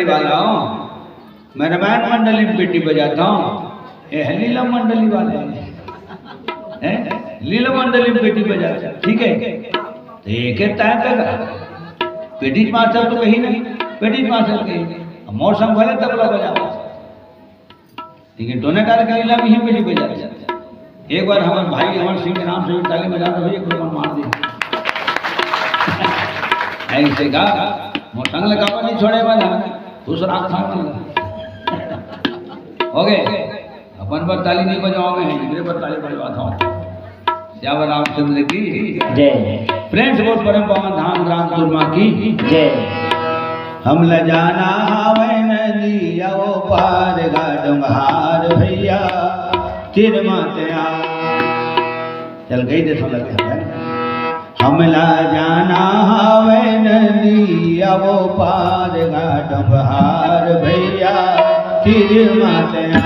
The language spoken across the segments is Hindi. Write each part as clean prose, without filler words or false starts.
मंडली वाला हूँ, मैं रामायण मंडली में पेटी बजाता हूँ, ये है लीला मंडली वाले हैं, लीला मंडली में पेटी बजाता है, ठीक है। तो एक तय तक पेटी मास्टर तो कहीं नहीं, पेटी मास्टर कहीं मौसम भले तबला बजावा, ठीक है। डोने डाल के लीला में ही पेटी बजाता है। एक बार हमारे भाई हमारे सिंह के नाम से ताली बजाते हुए एक रुपन मार दी ऐसे का मोटंग लगा नहीं छोड़े वाला दूसरा हो गए। अपन पर ताली नहीं बजाओगे, मेरे पर ताली बजवाता हूँ। श्याम रामचंद्र की जय। फ्रेंड्स बोल परम पावन धाम ग्राम तुरमा की जय। हम ल जाना हवे नदी आओ पार गाडंहार भैया तिर मातया चल गई दे थोड़ा क्या हमला जाना हवे नदी आओ पार गाडंहार भैया तिर मातया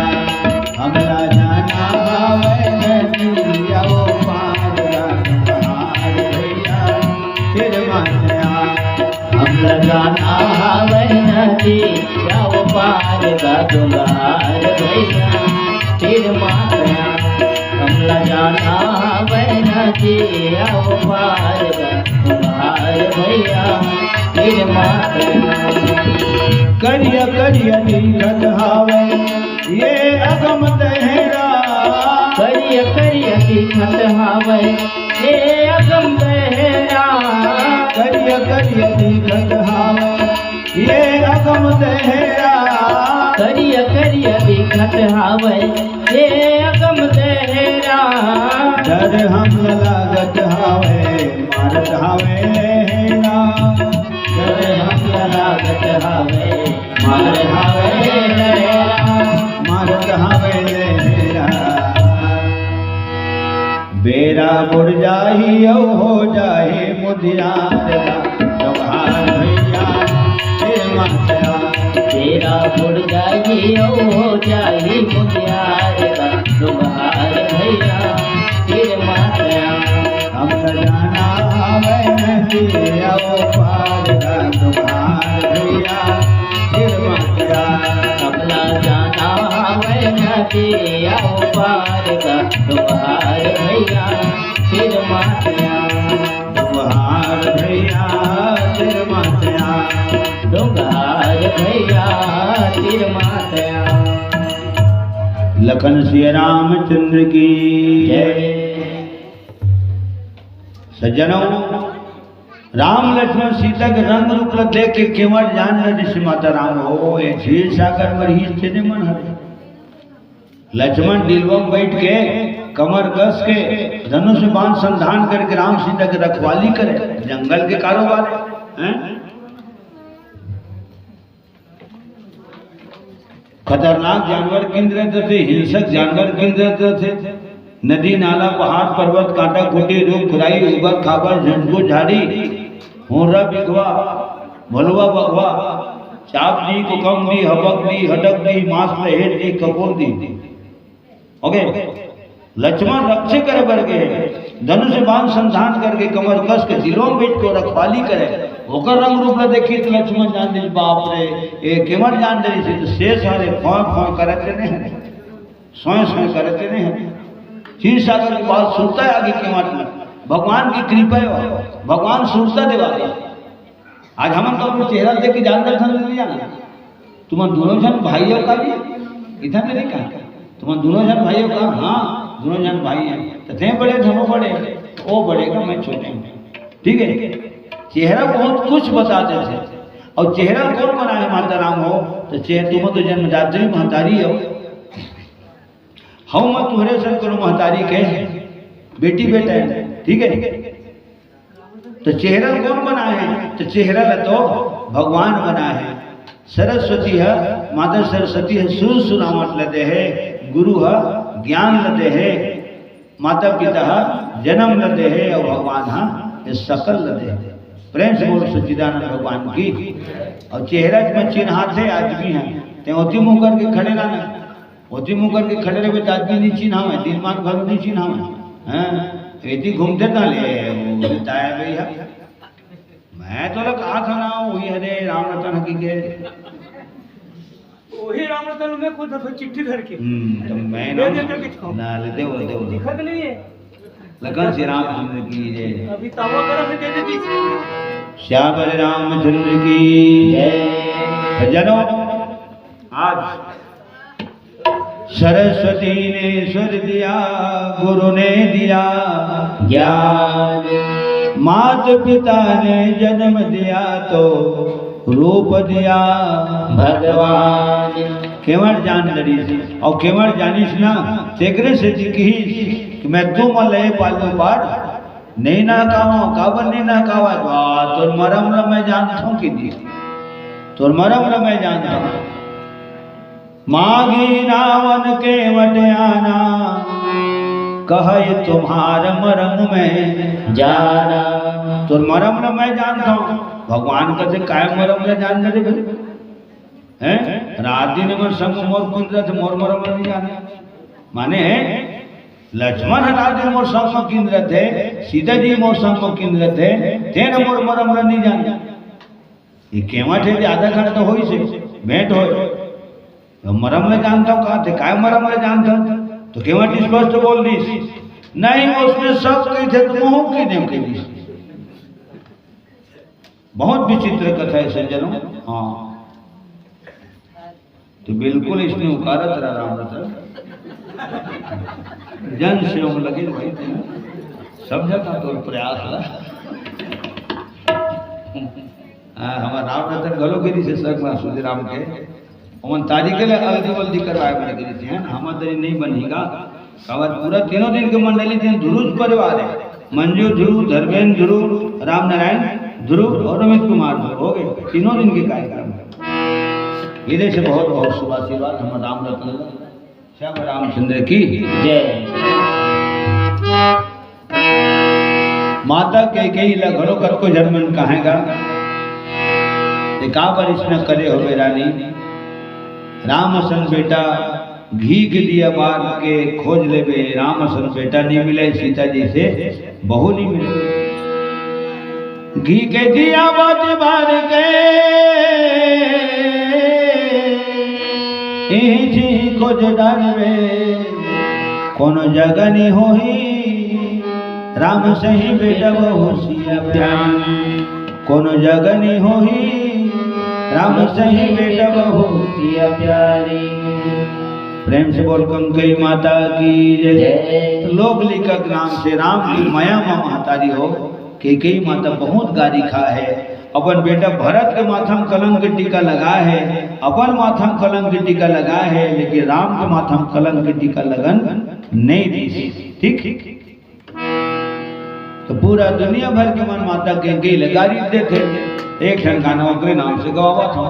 हमला जाना हवे नदी आओ पार गाडंहार भैया तिर मातया हमला जाना हवे नदी आओ पार गाडंहार भैया तिर मातया हमला जाना हवे नदी आओ पार गाडंहार भैया तिर मातया करिया करिया दिखत हावे ये अगम दहरा करिया करिया दिखत हावे ये अगम दहरा करिया करिया दिखत हावे ये अगम दहरा करिया करिया दिखत हावे ये अगम दहरा डर हम लागत हावे मारत हावे लहरा डर हम लागत हावे मार हावे लहरा मारत हावे लहरा बेरा बुड़ जाही हो जाए मुदियार गंहार भैया हे मातया तेरा बुड़ जाई हो जाई मुदियार का गंहार भैया तिर मातया हम जाना हवे नदी आओ पार गंहार भैया तिर मातया हमला जाना हवे नदी आओ पार का गंहार भैया तिर मातया गंहार भैया तिर मातया गंहार भैया तिर मातया। लखन श्री रामचंद्र की जय। सज्जनों, राम लक्ष्मण सीता के रंग रूप देख के केवट जान ऋषि माता राम हो ये झील सागर में ही स्थित मन हरे। लक्ष्मण दिलवम बैठ के कमर कस के धनुष बाण संधान करके राम सीता की रखवाली करे, जंगल के कारोबार हैं। खतरनाक जानवर गिन रहते थे, हिंसक जानवर गिन रहते थे, नदी नाला पहाड़ पर्वत कांटा खूटी रूप खुराई उबर खाबर झंझू झाड़ी होरा बिघवा भलुआ बगवा चाप दी कुकम दी हबक दी हटक दी मांस लहेट दी कपूर दी। ओके, लक्ष्मण रक्षे करे बरगे धनुष बाण संधान करके कमर कस के दिलों में बैठ को रखवाली करे होकर रंग रूप में देखी तो लक्ष्मण जान दी बाप रे ये केवट जान दी से तो शेष सारे फों फों करते नहीं सोए सोए करते नहीं क्षीर सागर की बात सुनता है आगे केवट में भगवान की कृपा है, भगवान सुनता देवा। आज हम तो अपने चेहरा देख के जानकर था नहीं जाना तुम दोनों जन भाई हो का इधर नहीं कहा तुम दोनों जन भाई हो का हाँ दोनों जन भाई हैं तो थे बड़े धमो बड़े वो बड़ेगा मैं छोटे ठीक है। चेहरा बहुत कुछ बताते थे और चेहरा कौन बना है माता राम हो तो तुम तो जन्मदात्री महतारी हो हम मत तुम्हारे सर करो महतारी के बेटी बेटा है ठीक है। तो चेहरा कौन बना है तो चेहरा तो भगवान बना है। सरस्वती है माता सरस्वती है सुर सुनावट लदे है गुरु है ज्ञान लदे है माता पिता है जन्म लदे है और भगवान है ये सकल लदे है। प्रेम से बोल सच्चिदानंद भगवान की। और चेहरा में चिन्हाते है आदमी है ते ओती मुंह करके खड़े रहना ओती मुंह करके खड़े रहे तो आदमी नहीं चिन्हा है दिन मान घर नहीं चिन्हा है खेती घूमते ना ले वो बताया भैया मैं तो कहा था ना वही हरे राम रतन हकीकत राम रतन में खुद तो चिट्ठी धर के तो मैं दे दे करके छाओ। ना ले दे दिखत नहीं है लगन श्री रामचंद्र की जय। अभी तवा गरम है, दे देती। श्याम बलि रामचंद्र की जय जनों, आज सरस्वती ने स्वर दिया, गुरु ने दिया ज्ञान, मात पिता ने जन्म दिया तो रूप दिया भगवान। केवड़ जान लड़ी थी और केवड़ जानिस ना तेगरे से दिखी कि मैं तुम ले पालो पार नहीं ना कावा काबर नहीं ना कावा तोर मरम ल मैं जानता हूँ कि दी तोर मरम ल मैं जानता हूँ। मागी नावन के वटयाना कहे तुम्हार मरम में जाना, तोर मरम ल मैं जानता हूँ। भगवान कहते काय मरम ल जान ले भाई हैं रात दिन में संग मोर कुंद्र मोर मरम ल नहीं जाने माने लक्ष्मण रात दिन मोर संग केंद्र थे, सीता जी मोर संग केंद्र थे, तेन मोर मरम ल नहीं जाने। ये केवा थे आधा घंटा तो होई से भेंट हो तो मरम ल जानता हूँ। कहा थे काय मरम ल जानता हूँ तो केवा स्पष्ट बोल दी नहीं उसमें सब कही थे तो मोह की देव के दी। बहुत विचित्र कथा है सज्जनों। हाँ तो बिल्कुल इसने उकारत रहा राम रतन जन से लगे भाई समझा था तो प्रयास ला हमारा राम रतन गलो गिरी से सर सुधी राम के अमन तारीख के लिए हल्दी वल्दी करवाए बने गिरी थे हैं हमारे नहीं बनेगा कवर पूरा तीनों दिन के मंडली थे ध्रुव परिवार है मंजू ध्रुव धर्मेंद्र ध्रुव राम नारायण ध्रुव और अमित कुमार हो गए तीनों दिन के कार्यक्रम इधर से बहुत बहुत शुभ आशीर्वाद हम राम रतन श्याम रामचंद्र की जय। माता के कई घरों कर को जन्मन कहेगा का बारिश न करे हो रानी राम सन बेटा घी के दिया बार के खोज ले बे राम सन बेटा नहीं मिले सीता जी से बहू नहीं मिले घी के दिया बार के खोज डालवे कोनो जगह नहीं होही राम सही बेटा बहु सिया प्यारी कोनो जगह नहीं होही राम सही बेटा बहु सिया प्यारी। प्रेम से बोल कंकई माता की जय। लोक लिखक नाम से राम की माया महतारी हो कई माता बहुत गारी खा है अपन बेटा भरत के माथम कलंक की टीका लगा है अपन माथम कलंक की टीका लगा है लेकिन राम के माथम कलंक की टीका लगन नहीं दी ठीक। तो पूरा दुनिया भर के मन माता के गई लगारी देते एक क्षण गाना ओकरे नाम से गवावा था।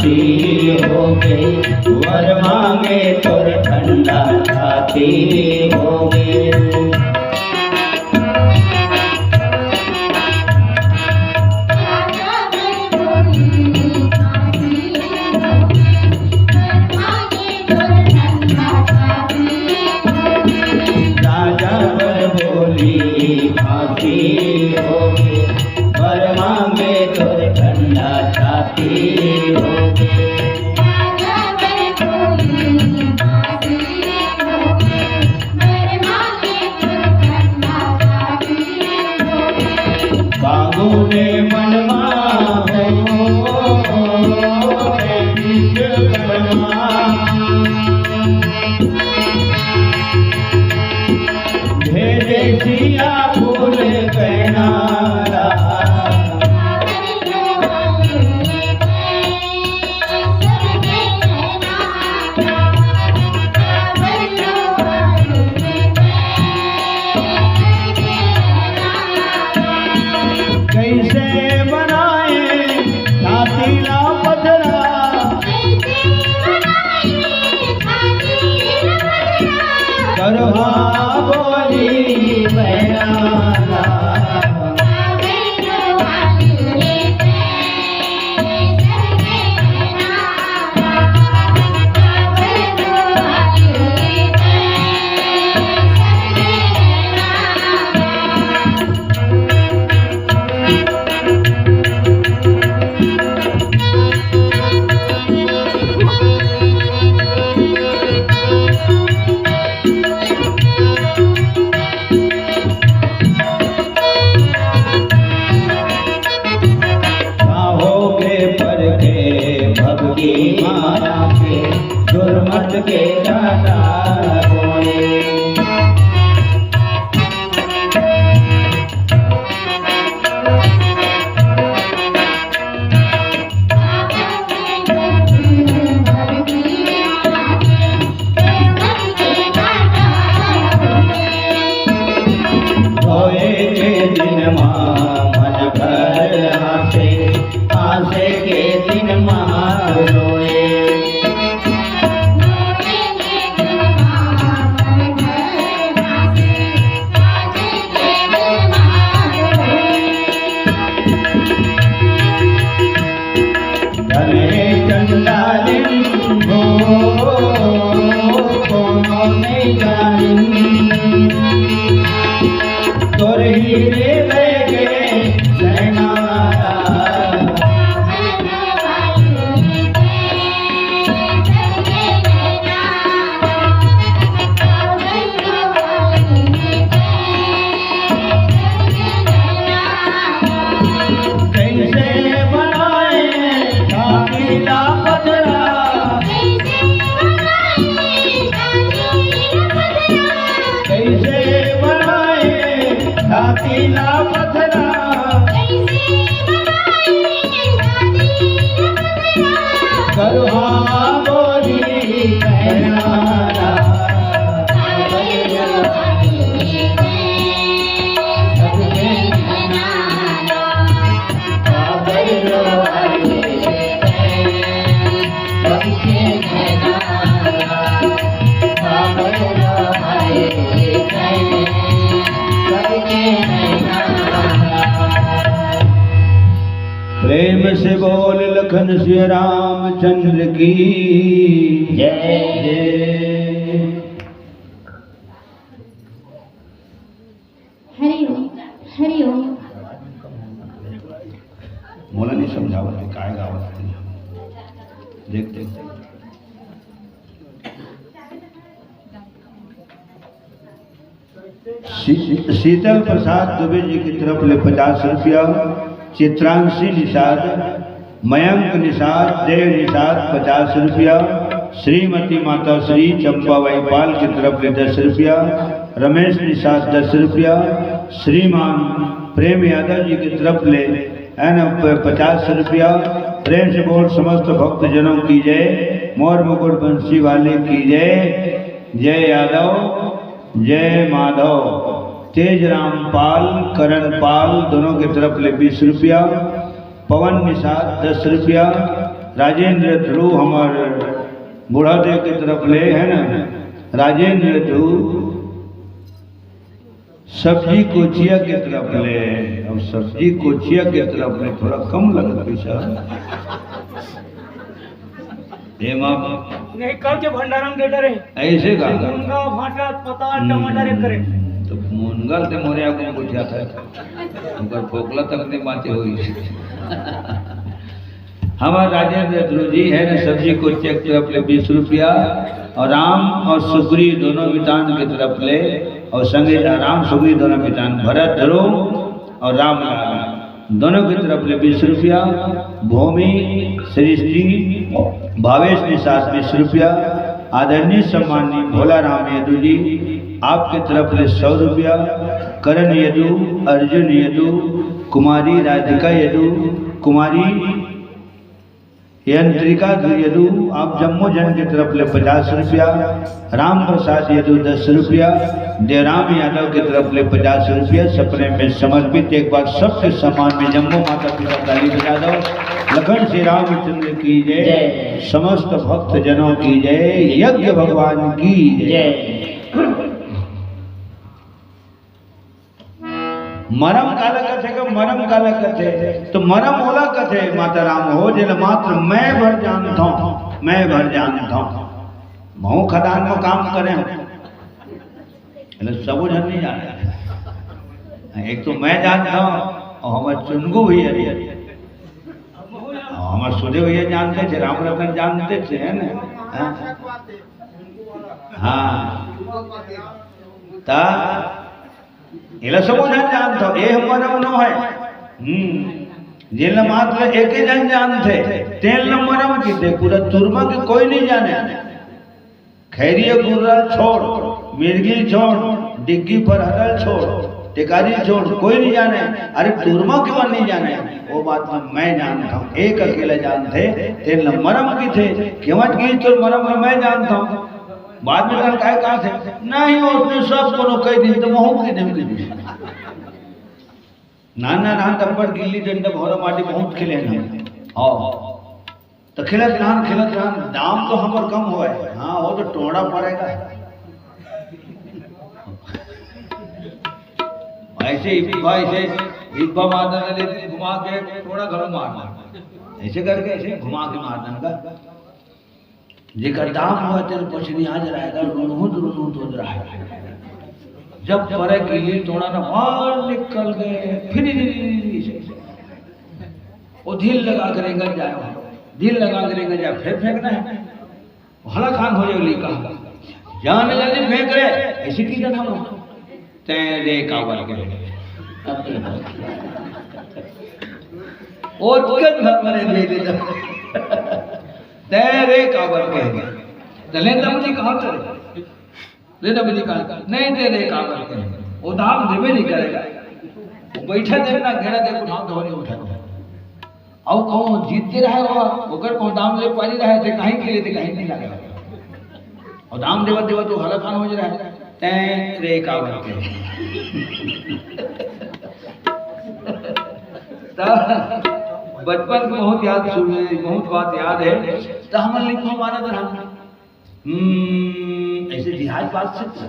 फांसी हो गई, वर मांगे तो ठंडा छाती हो गई। राजा वर बोली फांसी हो गई, वर मांगे तो ठंडा छाती हो गई। बाबू ने मनमा भेजे सिया फूल कहनारा, कैसे बनाए छातीला पथरा, करवा बोली बहना। माया के दुर्मत के दाता होए, होए के दिन मन भर आसे, आसे के दिन मार रोए। धने चंडालिन हो कोनो नहीं जानिन, तोर हीरे लगे सहनारा। कैसे बनाए छातीला पथरा, कैसे बनाए छातीला पथरा, करवा बोली कहनारा। प्रेम से बोल लखन श्री रामचंद्र की जय। जय। हरि ओम हरि ओम। मला नाही समजावत ते काय गावात ते. देख देख देख. शीतल प्रसाद दुबे जी की तरफ ले 50 रुपया, चित्रांशी निषाद, मयंक निषाद, देव निषाद 50 रुपया, श्रीमती माता श्री चंपाबाई पाल की तरफ ले 10 रुपया, रमेश निषाद 10 रुपया, श्रीमान प्रेम यादव जी की तरफ ले 50 रुपया। प्रेम से बोल समस्त भक्त जनों की जय, मोर मुकुट बंसी वाले की जय। जय यादव जय माधव। तेज राम पाल, करण पाल दोनों की तरफ ले 20 रुपया, पवन निषाद 10 रुपया, राजेंद्र ध्रुव हमार बूढ़ा देव की तरफ ले है ना, राजेंद्र ध्रुव सब्जी कोचिया की तरफ ले। अब सब्जी कोचिया की तरफ ले थोड़ा कम लगता पैसा। ये माँ नहीं कल के भंडारम दे डरे ऐसे का मुनगा भाटा पता टमाटर एक करे तो मुनगल से मोरे आपको पूछा था उनका फोकला तक नहीं बातें हुई। हमारे राजेंद्र ध्रुव जी है ना, सब्जी को चेक तरफ ले 20 रुपया, और राम और सुग्री दोनों मितान की तरफ ले, और संगे राम सुग्री दोनों मितान, भरत ध्रुव और राम दोनों की तरफ ले 20 रुपया। भूमि सृष्टि भावेश निषाद 20 रुपया। आदरणीय सम्माननीय भोला राम यदु जी आपके तरफ ले 100 रुपया। करण यदु, अर्जुन यदु, कुमारी राधिका यदु, कुमारी यंत्रिका यदु आप जम्मू जन की तरफ ले 50 रुपया। राम प्रसाद यदु 10 रुपया। देवराम यादव की तरफ ले 50 रुपया सपने में समर्पित। एक बार सबके सम्मान में जम्मू माता पिता ताली बजा दो। लखन श्री रामचंद्र की जय, समस्त भक्त जनों की जय, यज्ञ भगवान की जय। मरम काला कथे का मरम काला कथे तो मरम ओला कथे माता राम हो जिल मात्र मैं भर जानता हूँ, मैं भर जानता हूँ। बहु खदान में काम करें सब जन नहीं जाने। एक तो मैं जानता हूँ और हमारे चुनगू भैया हमारे सूर्य भैया जानते थे, राम रतन जानते थे है ना। हाँ ता एला सब जन जानता हूँ, ये हमारा नो है। जेल मात्र एक ही जन जानते तेल मरम की थे पूरा तुरमा के कोई नहीं जाने। खैरिया गुर्रल छोड़, मिर्गी छोड़, डिग्गी पर हरल छोड़, टिकारी छोड़, कोई नहीं जाने। अरे तुरमा क्यों नहीं जाने, वो बात मैं जानता हूँ। एक अकेला जानते तेल मरम की थे केवट की तो मरम मैं जानता हूँ। बाद में कहा थे नहीं उसने सब को कह दी तो महू की धमकी दी। नाना नान तब्बड़ गिल्ली डंडा भौरा माटी बहुत खेले हैं। तो खिलत रहन दाम तो हमार कम हुआ है। हाँ वो तो टोड़ा पड़ेगा। ऐसे इब्बा मारना लेते घुमा के थोड़ा घरों मारना, ऐसे करके ऐसे घुमा के मारना का जेकर दाम हुआ तेरे पछनी आज रहेगा रुनहुत हो रहा है। जब परे गिल्ली तोड़ा ना बाहर निकल गए फिर वो ढील लगा करेंगे जाए, ढील लगा करेंगे जाए फिर फेंकना है। भला खान हो जाए कहा जाने जल्दी फेंक रहे ऐसे की करना हम तेरे कावल के ओ मरे दे दे तेरे काबर कहेंगे तो लेता मुझे कहा करे लेता मुझे कहा नहीं तेरे काबर कहेंगे वो दाम देवे नहीं करेगा। वो बैठा देखना घेरा देखो नाम धोनी उठा और कहूँ जीतते रहे वो अगर कहूँ दाम ले पाली रहे थे कहीं के लिए थे कहीं नहीं लगे और दाम देवा देवा तो हला खान हो जा रहा है तेरे काबर कहेंगे। बचपन में बहुत याद सुने बहुत बात याद है तो हमारे लिखो माना था ऐसे जिहाज बात से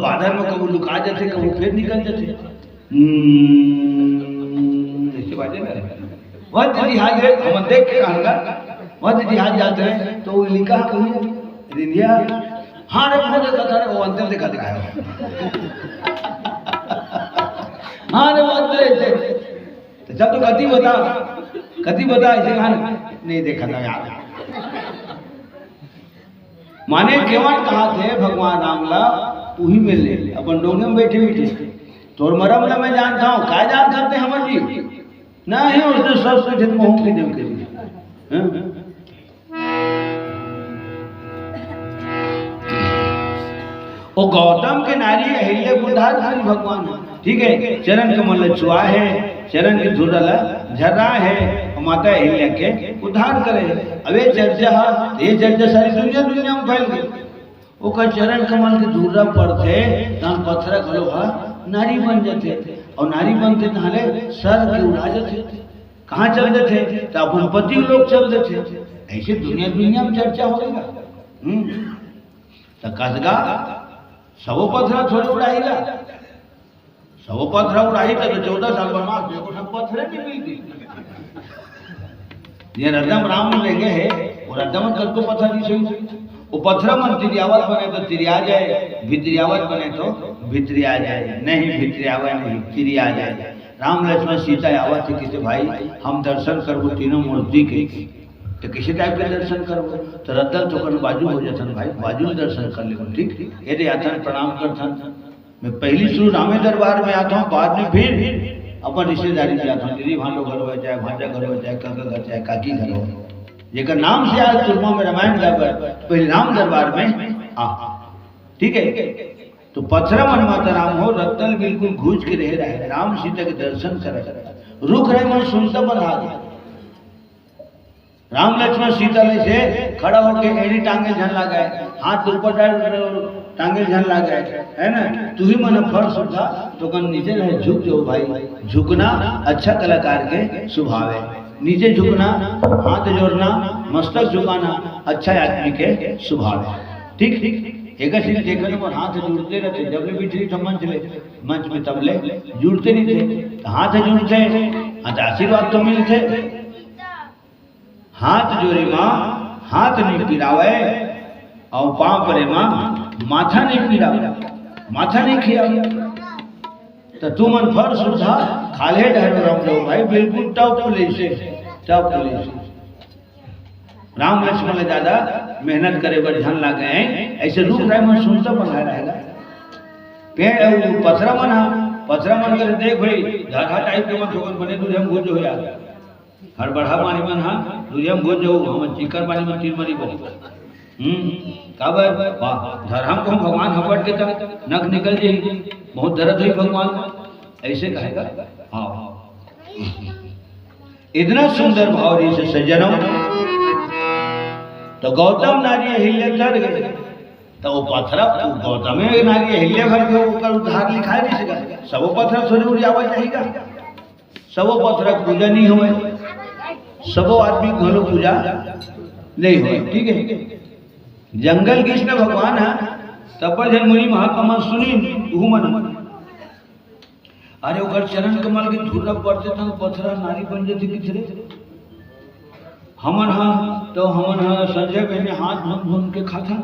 बादल में कभी लुका जाते कभी फिर निकल जाते ऐसे बातें ना वह जिहाज है हम देख के कहूँगा वह जिहाज जाते हैं तो वो लिखा कहीं इंडिया हाँ रे बहुत देखा था वो अंतर देखा दिखाया हाँ रे वो अंतर जब तो कति बता ऐसे कहा नहीं देखा था यार। माने केवट कहा थे भगवान रामला तू ही मिल ले अपन डोंगे में बैठे बैठे तोर मरम ना मैं जानता हूँ क्या जान करते हमर जी नहीं उसने सब कुछ मुँह की देव के लिए। वो गौतम के नारी अहिल्या बुधार भगवान ठीक है चरण कमल छुआ है चरण की धुरल झर्रा है माता अहिल्या के उद्धार करे। अब ये चर्चा सारी दुनिया में फैल गई। वो का चरण कमल के धुर्रा पड़ते तन पत्थर खलो नारी बन जाते और नारी बनते नहले सर के उड़ा जाते कहाँ चलते थे? तो अपन पति लोग चलते थे। ऐसे दुनिया दुनिया में चर्चा होगा। तो कसगा सबो पत्थर थोड़े उड़ाएगा, सबो पत्थर उड़ाई तो 14 साल बनवास देखो सब पत्थर नहीं मिलती। ये रदम राम ले गए है और रदम कल को पत्थर नहीं सही। वो पत्थर मन तिरियावत बने तो तिरिया जाए, भित्रियावत बने तो भित्रिया जाए, नहीं भित्रियावा नहीं तिरिया जाए। राम लक्ष्मण सीता आवत थे किसे भाई हम दर्शन करबो तीनों मूर्ति के, तो किसी टाइप के दर्शन करबो? तो रद्दल तो बाजू हो जाथन भाई, बाजू दर्शन कर ले ठीक। यदि आथन प्रणाम करथन। मैं पहली शुरू रामे दरबार में आता हूँ, बाद में फिर अपन रिश्तेदारी में आता हूँ। दीदी भांडो घर हो चाहे भांजा घर हो चाहे काका घर चाहे काकी घर हो, जेकर नाम से आज तुलमा में रामायण गाबर पहले राम दरबार में आ ठीक है। तो पथरा मन माता राम हो, रत्तल बिल्कुल घूज के रह रहे, राम सीता के दर्शन कर रुक रहे मन सुनता बंधा दे। राम लक्ष्मण सीता ले से खड़ा होके एड़ी टांगे झन लगाए, हाथ ऊपर टांगे झन लगाए, है ना। तू ही मन फर्श उठा तो कन नीचे रहे झुक जाओ भाई। झुकना अच्छा कलाकार के स्वभाव है, नीचे झुकना, हाथ जोड़ना, मस्तक झुकाना अच्छा आदमी के स्वभाव है ठीक। एक चीज देखने पर हाथ जुड़ते रहते, जब ले बिछड़ी तो मंच में तब ले जुड़ते नहीं थे, तो हाथ जुड़ते हाथ आशीर्वाद तो मिलते। हाथ जोड़े माँ हाथ नहीं पिरावे और पाँव परे माँ माथा नहीं पिरावे, माथा नहीं खियावे। तो तू मन फर्श उठा खाले डरो राम जाओ भाई, बिल्कुल top police top police. Ram Lakshman दादा मेहनत करे बर ध्यान लगे हैं, ऐसे रुक रहे मन सुनता बना रहेगा। पेड़ पथरा मन कर देख भाई झाढ़ा टाइप के मन ठोकन बने दूर हम भोज हो यार हर बढ़ा पानी मन हाँ दूर हम भोज जाओ हम चिकर पानी में तीर मरी बनी काबर धरम को भगवान हपट के तक नख निकल जाएगी, बहुत दर्द हुई भगवान ऐसे कहेगा। हाँ इतना सुंदर भाव से सज्जनों। तो गौतम नारी अहिल्या तर गए, तो वो पत्थर गौतम नारी अहिल्या भर के ऊपर उद्धार लिखा है नहीं सका। सबो पत्थर थोड़ी उड़ जावा चाहिएगा, सबो पत्थर पूजा नहीं हुए, सबो आदमी घरो पूजा नहीं हुए ठीक है। जंगल कृष्ण भगवान है तब पर जन मुनि महात्मा सुनी मन अरे ओकर चरण कमल के धूल पड़ते तो पत्थर नारी बन जाती कितने। हमन तो हमन संजय बहने हाथ धुन के खाता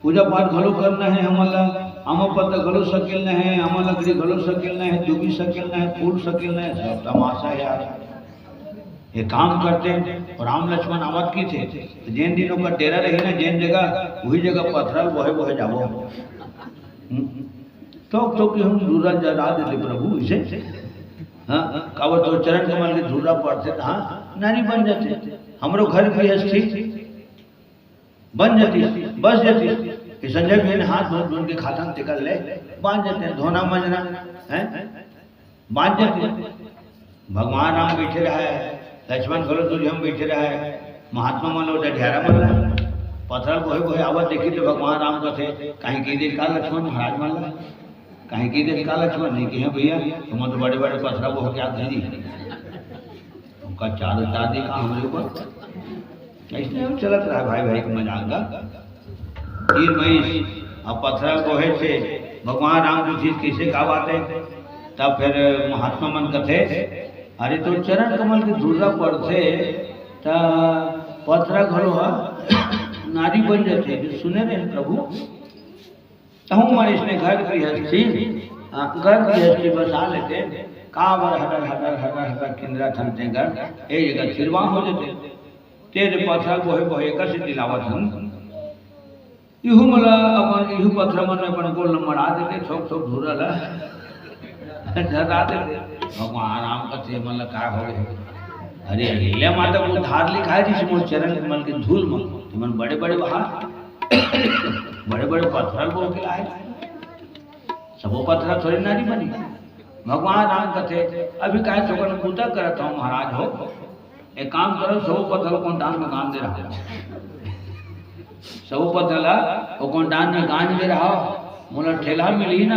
पूजा पाठ घलो करना है, हमला आम पत्ता घलो सकेलना है, आम लकड़ी घलो सकेलना है, दुबी सकेलना है, फूल सकेलना है, सब तमाशा है यार। ये काम करते और राम लक्ष्मण आवत की थे तो जैन दिनों का डेरा रही ना जैन जगह वही जगह पत्थर बोहे बोहे जाबो तो कि हम दूरा जरा देते प्रभु इसे। हाँ कावत तो चरण कमल के धूरा पड़ते हाँ नारी बन जाते, हमरो घर गृहस्थी बन जाती बस जाती। कि संजय बहन हाथ धो के खाता में टिकल ले बांध जाते हैं, धोना मंजना है बांध जाते। भगवान राम बैठे रहा है, लक्ष्मण खलो तुझे हम बैठे रहा है, महात्मा मन लो ढेरा मन रहा है, पत्थर बोहे बोहे आवत देखी तो भगवान राम का थे कहीं की देर का लक्ष्मण महाराज मन ला कहीं की देर का लक्ष्मण नहीं कि भैया तुम तो बड़े बड़े पत्थर बोह के आप दी उनका चारों चार देखा हमारे ऊपर ऐसे चलत रहा भाई भाई का मजाक का। तीन मई अब पत्थर बोहे थे भगवान राम की चीज कैसे का बात है। तब फिर महात्मा मन कथे अरे तो चरण कमल के धूरा पड़ते तो पत्थर घरो नारी बन जाते सुने रहे प्रभु। तहूँ मन इसने घर गृहस्थी बसा लेते काबर हटर हटर हटर हटर किंद्रा थनते घर एक जगह छिरवान हो जाते तेरे पत्थर बोहे बोहे कैसे दिलावत हम इहू मला अपन इहू पत्थर मन अपन गोल नंबर आ देते छोक छोक धूरा ला धरा देते। भगवान राम का थे मतलब क्या हो गए अरे अहिल्या माता को धार लिखा है जिसमें वो चरण कमल के धूल में मन बड़े बड़े वहां बड़े बड़े पत्थर बोल के लाए सबो पत्थर थोड़ी नारी बनी। भगवान राम का थे अभी काय छोकर पूजा करता हूँ महाराज हो एक काम करो सबो पत्थर को दान में गान दे रहा सबो पत्थर वो कौन दान में गान दे रहा मोला ठेला मिली ना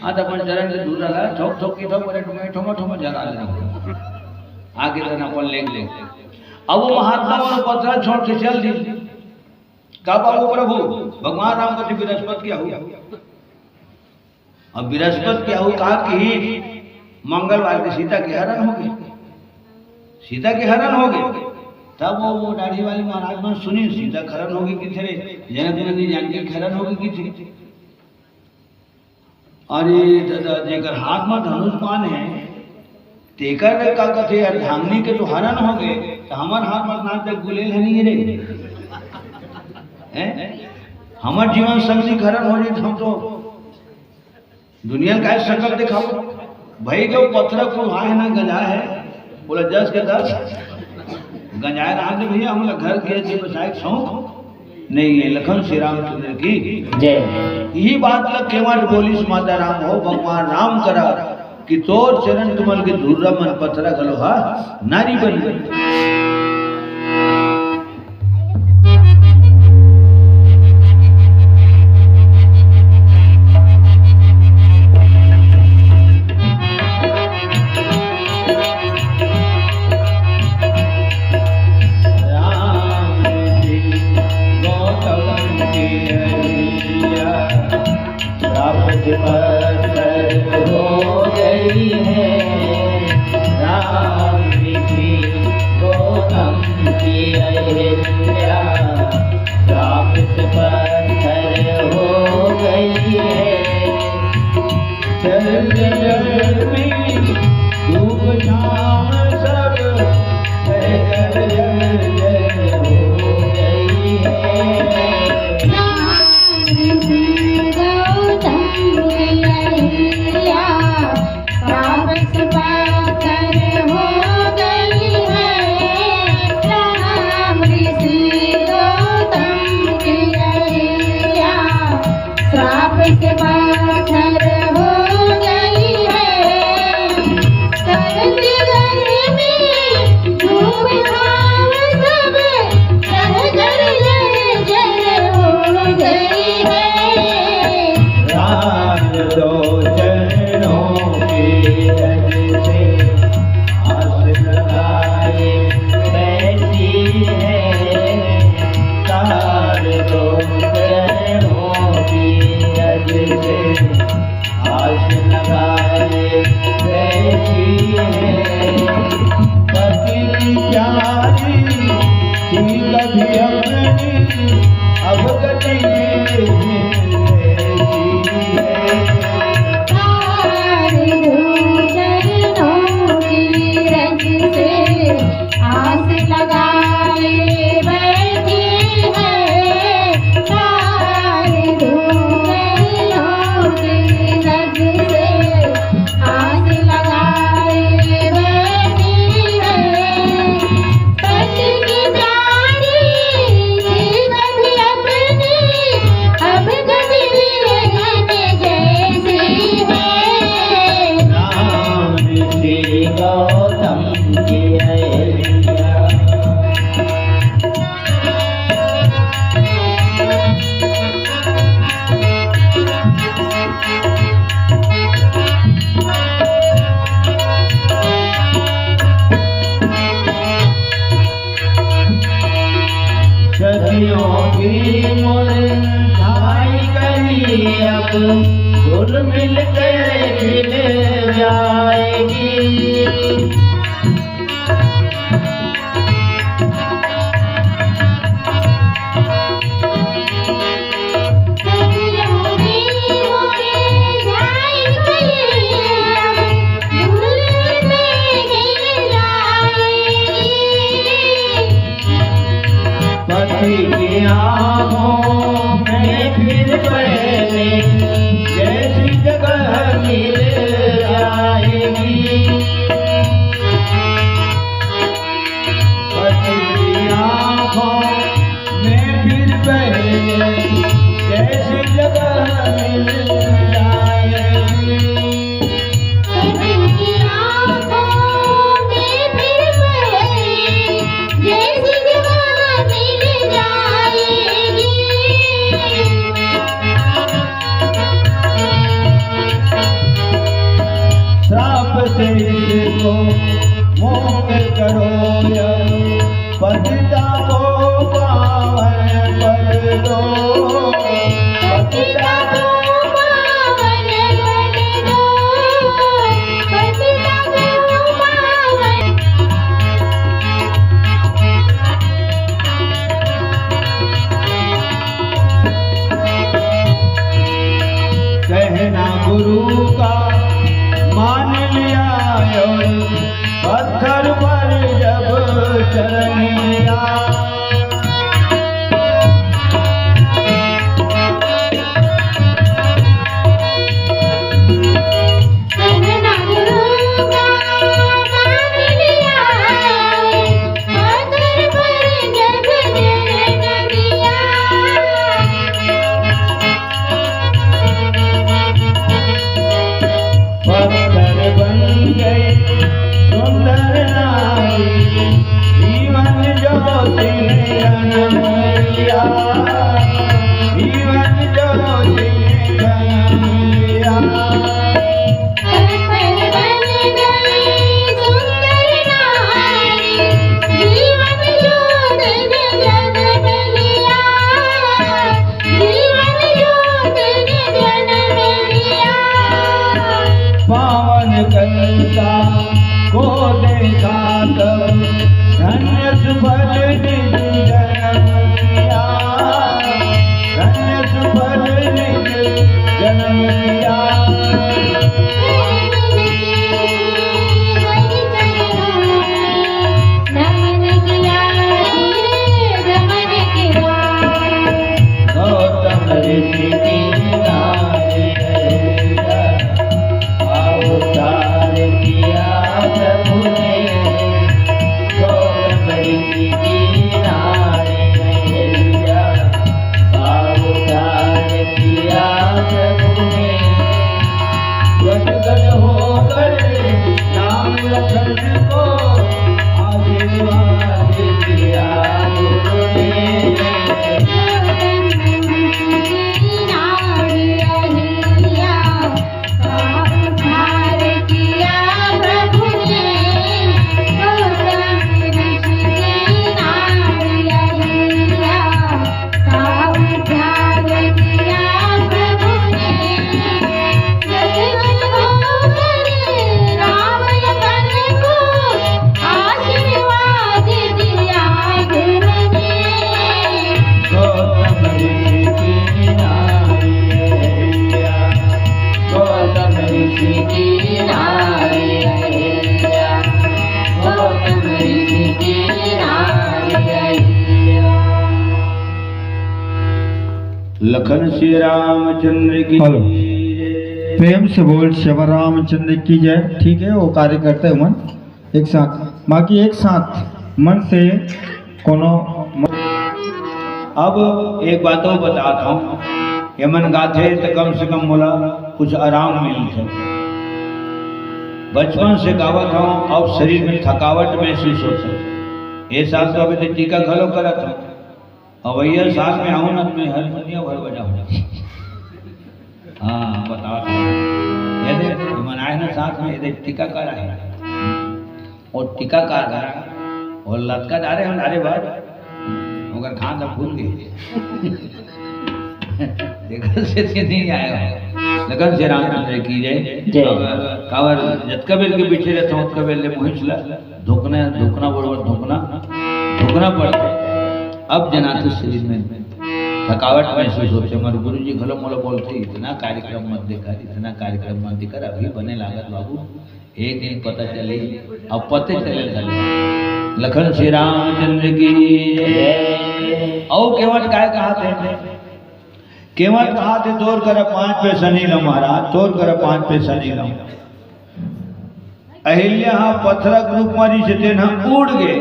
आज अपन चरण के दूर रहा ठोक ठोक की ठोक बड़े ठोमा ठोमा ठोमा जरा ले आगे रहना अपन ले ले। अब वो महात्मा वाला पत्थर छोड़ के चल दी। का बाबू प्रभु भगवान राम का बृहस्पति क्या हुआ? अब बृहस्पति क्या हुआ? कहा कि मंगलवार के सीता के हरण हो गए, सीता के हरण हो गए। तब वो दाढ़ी वाली महाराज ने सुनी सीता खरण होगी कि थे जनक नंदी जानकी खरण होगी कि थी। अरे जेकर हाथ में धनुष बाण है तेकर का कथे अर्धांगिनी के तो हरण हो गए, तो हमार हाथ में नाच तक गुलेल है नहीं रे हैं? हमार जीवन शक्ति खरण हो जाए हम तो दुनिया का शकल दिखाओ भाई। जो पत्थर को है ना गंजा है बोला 10 के 10 गंजाए रहा थे भैया हम घर गए थे बचाए शौक नहीं। ये लखन श्री रामचंद्र की जय। यही बात लग केवट बोली माता राम हो भगवान राम करा कि तोर चरण कमल के धूर्रा मन पत्थरा गलोहा नारी बन गई। मिल के खिल जाएगी। पति की आँखों में फिर पहले जैसी जगह मिल जाएगी। पति की आँखों में फिर पहले जैसी जगह मिल जाएगी। पति की आँखों में फिर पहले जैसी जगह मिल जाएगी। चरण लिया कहना गुरुगा मान लिया आदर पर जब जन दिया पत्थर बन गई सुंदर नारी जीवन ज्योति ने जन्म लिया जीवन ज्योति ने जन्म लिया पत्थर बन गई सुंदर नारी जीवन ज्योत ने जन्म लिया जीवन ज्योत ने जन्म लिया पावन करता को देखा तब धन्य सुफल निज जन्म लिया धन्य सुफल निज जन्म लिया नमन किया रमन किया गौतम ऋषि की नारी है अवतार किया प्रभु ने गौतम ऋषि की नारी है अवतार किया प्रभु ने गद गद होकर राम लखन को आशीर्वाद दिया गुरु ने आशीर्वाद दिया गुरु ने गौतम ऋषि की नारी है गौतम ऋषि की नारी है गौतम ऋषि की नारी है लखन श्री रामचंद्र की हेलो। जय। प्रेम से बोल श्री रामचंद्र की जय। ठीक है, वो कार्य करते हैं मन एक साथ, बाकी एक साथ मन से कोनो अब एक बात और बताता हूँ, यमन गाथे तो कम से कम बोला कुछ आराम मिलते। बचपन से गावत हूँ, अब शरीर में थकावट महसूस होता। ये साल तो अभी तो टीका खलो करा था, अब भैया साल में आऊँ ना मैं हारमोनिया भर बजाऊँ। हाँ बताओ, यदि मनाए ना साथ में यदि टीकाकार है और टीकाकार करा और लटका डाले हम डाले बार मगर खान तो भूल गए। देखा से नहीं आया लगन से रामचंद्र की जय। अब कावर जतकबेल के पीछे रहता हूँ तकबेल ले मोहिचला धोकना धोकना बरोबर धोकना पड़ता है। अब जनाते शरीर में थकावट महसूस होते। हमारे गुरु जी घलो मोलो बोलते इतना कार्यक्रम मत देखा, इतना कार्यक्रम मत देखा, अभी बने लागत बाबू, एक दिन पता चले अब पते चले चले। लखन श्री रामचंद्र की जय। और केवट काय कहा थे, केवट कहा थे तोर कर 5 पैसा नहीं लो महाराज, तोर कर 5 पैसा नहीं लो। अहिल्या पत्थरक रूप मारी से तेना उड़ गए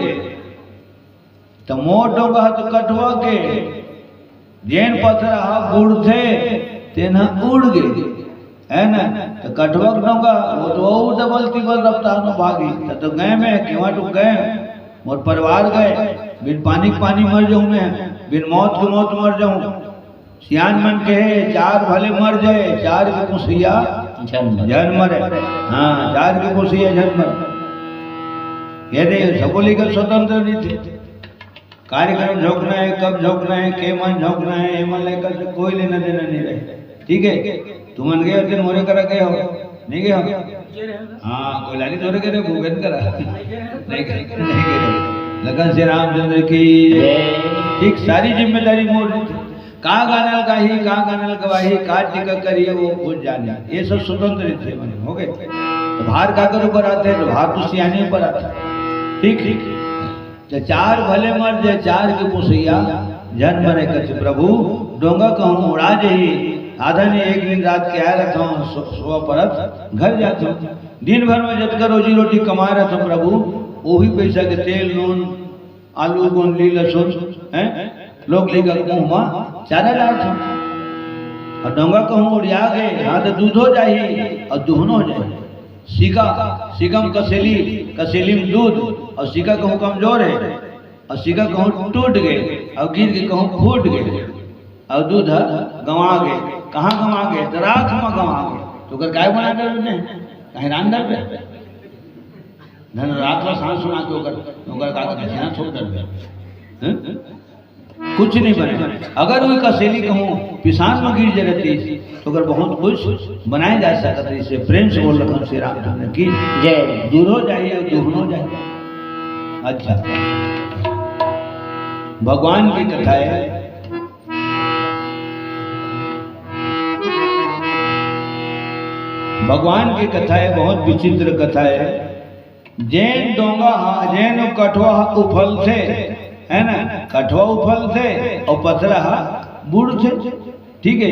तो मोटो कहा तो कटवा के जैन पत्थर गुड़ थे तेना उड़ गए है ना, तो कटवा का वो तो डबल तिबल रफ्तार में भागी तो गए में केवट गए मोर परिवार गए, बिन पानी के पानी मर जाऊं मैं, बिन मौत की मौत मर जाऊं। सियान मन के 4 भले मर जाए, 4 के कुसिया जन मरे। हाँ 4 के कुसिया जन मरे। यदि सबोली का स्वतंत्र नहीं थे, कार्यक्रम झोंकना है, कब झोंकना है, के मन झोंकना है, एमन लेकर से कोई लेना देना नहीं रहे। ठीक है, तुम मन गए दिन मोरे करा गए हो नहीं गए हो? हाँ कोई लाली तोरे गए भूगन करा नहीं गए। लगन से रामचंद्र की ठीक सारी जिम्मेदारी मोर थी। का गानल गाही, का गानल गवाही, का टिका करिए वो खुद जाने, ये सब स्वतंत्र थे मन हो गए। तो भार काकर ऊपर आते हैं तो भार तो सियाने ऊपर आता। ठीक ठीक तो चार भले मर जे चार के पुसैया जन मरे कछ प्रभु डोंगा कहूँ उड़ा जही आधा ने एक दिन रात के आया रहता हूँ सुबह परत घर जाता हूँ दिन भर में जब रोजी रोटी कमा रहा था प्रभु वही पैसा के तेल नून आलू गोंदली लहसुन हैं लोग लेकर मुँह चारा डालता हूँ और डोंगा कहूँ उड़िया गए हाँ तो दूध हो जाए और दुहन हो जाए सीकम कसेली कसेली में दूध और सीका कहूँ कमजोर है और सीका कहूँ टूट गए और गिर के कहूँ फूट गए और दूध गंवा गए कहाँ गंवा गए तो राख में गंवा गए तो कर गाय बना कर कहीं रान डर पे धन रात का सांस सुना के ओकर काका ध्यान छोड़ डर कुछ नहीं बने अगर वही कसेली कहूँ पिसान में गिर रहती तो अगर बहुत कुछ बनाया जा सकता है इसे प्रेम से बोल रहा हूँ श्री राम की जय दूर हो जाइए और दूर हो जाइए। अच्छा भगवान की कथा है भगवान की कथा है बहुत विचित्र कथा है। जैन डोंगा जैन कठवा उफल थे है ना कठवा उफल थे और पथरा बूढ़ थे ठीक है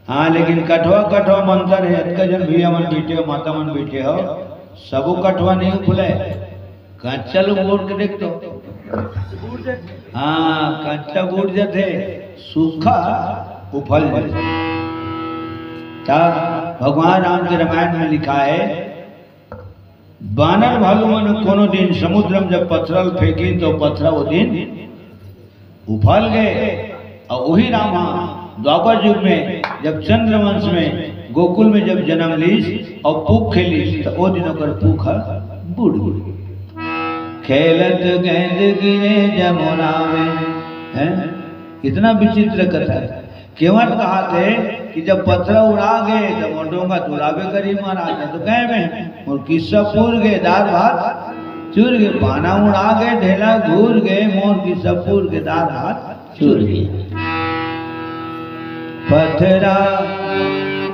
हाँ लेकिन कठवा कठवा मंत्र है अतका जन भैया मन बैठे हो माता मन बैठे हो सबो कठवा नहीं उफले कच्चा लोग बोल के देख तो हाँ कच्चा बूढ़ जाते सूखा उफल जाते भगवान राम के रामायण में लिखा है बानर भालू मन कोनो दिन समुद्र में जब पथरल फेंकी तो पथरा वो दिन उफल गए और वही रामा द्वापर युग में जब चंद्रवंश में गोकुल में जब जन्म लीस और पूख खेलीस तो वो दिन ओकर पूख बूढ़ खेलत गेंद गिरे जमुना में है इतना विचित्र कथा है। केवट कहा थे कि जब पत्थर उड़ा गए तो मोटोंगा तुड़ावे करी महाराज तो कहे में और किस्सा पूर गए दार भात चूर गए पाना उड़ा गए ढेला घूर गए मोर किस्सा पूर के दार भात चूर गए पथरा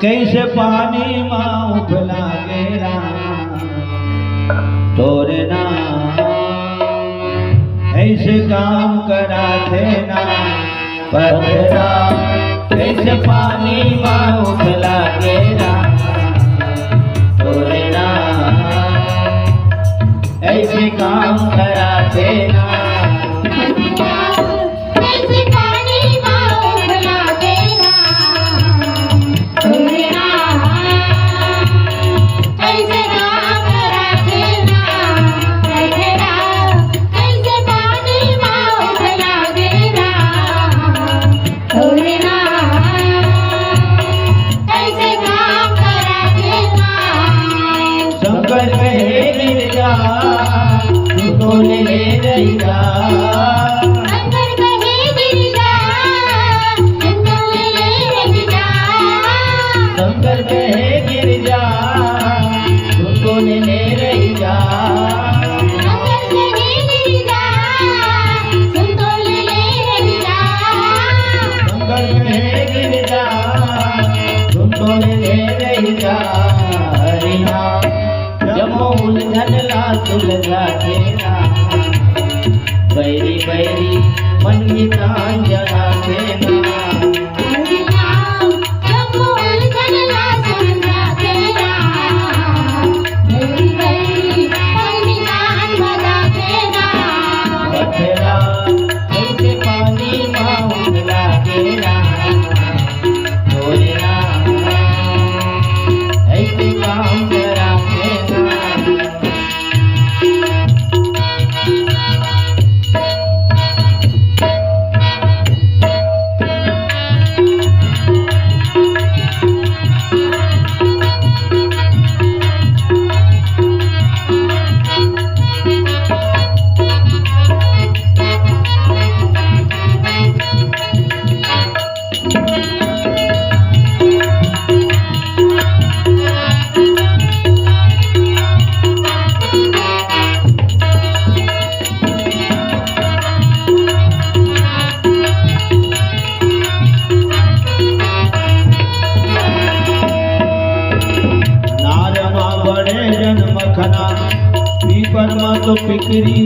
कैसे पानी माँ उफला गेरा तोरे ना ऐसे काम करा थे ना पथरा कैसे पानी माँ उफला गेरा तोरे ना ऐसे काम करा थे ना कैसे पानी माँ उफला गेरा तोरे ना कैसे काम करा देना पथरा कैसे पानी माँ उफला गेरा तोरे ना कैसे काम करा देना शंकर कहे गिरजा तू तो ले रहेगा शंकर कहे गिरजा तुम ले रहेगा शंकर कहे गिरजा तू तो ले रहेगा शंकर कहे गिरजा तुम तो ले रहेगा शंकर कहे गिरजा तू तो ले रहेगा हरि नाम जब उलझन ला सुलझा तेरा बैरी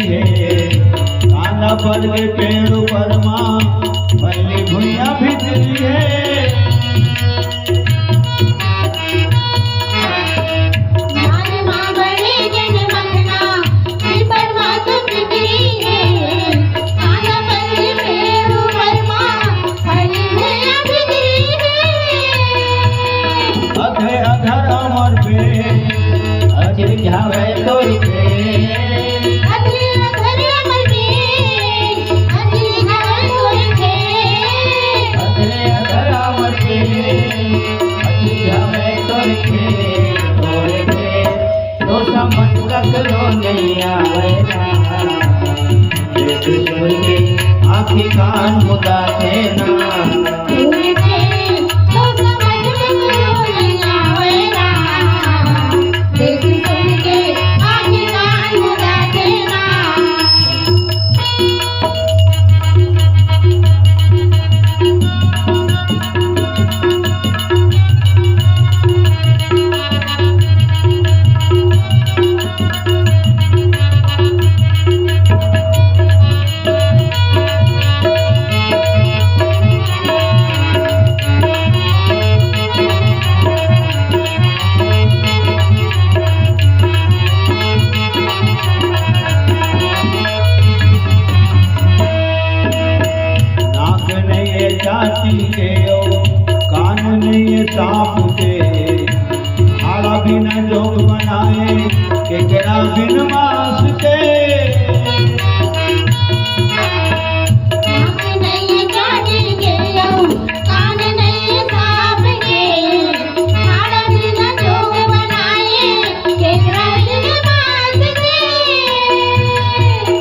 है कांदा पर के पेड़ पर माँ भली भुइया भितरी है माँ बड़े जन मगना पर माँ तो बिगड़ी है कांदा पर के पेड़ पर माँ भली भुइया भितरी है अधे अधर अमर पे अजर जावे तोर पे अधरे अधरे अमर पे अजर जावे तोर पे अधरे अधर अमर पे अजर जावे तोर पे तो समझ ककरो नहीं आवेला देख सुन के आँखी कान मुदा देना जाति के ओ कान नहीं सांप के हाड़ा बिना जोग बनाए केकड़ा बिन मांस के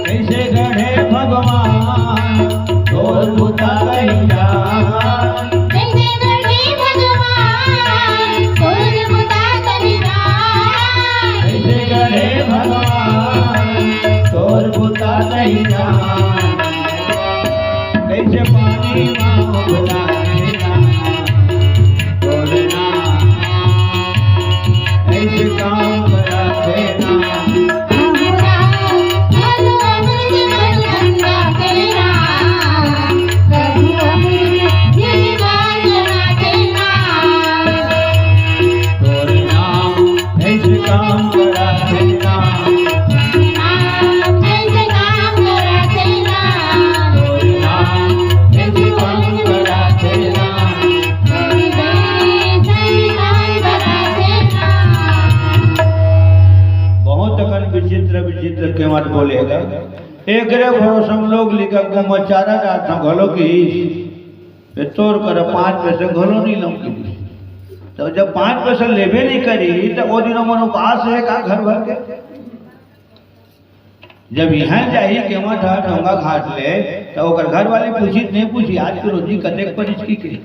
कैसे गढ़े भगवान तोर बुता कहिया कैसे गढ़े भगवान तोर बुता कहिया कैसे पानी माँ बुला तोर ना ऐसे काम करा देना विचित्र विचित्र के मत बोलेगा एक रे भरोसम लोग लिखा को मचारा रात घलो की तोड़ कर 5 पैसे घलो नहीं लौकी तो जब 5 पैसा लेबे नहीं करी तो वो दिनों मन उपास है का घर भर के जब यहाँ जाही के मत ढोंगा घाट ले तो ओकर घर वाले पूछी नहीं पूछी आज की रोजी कतेक पर इसकी के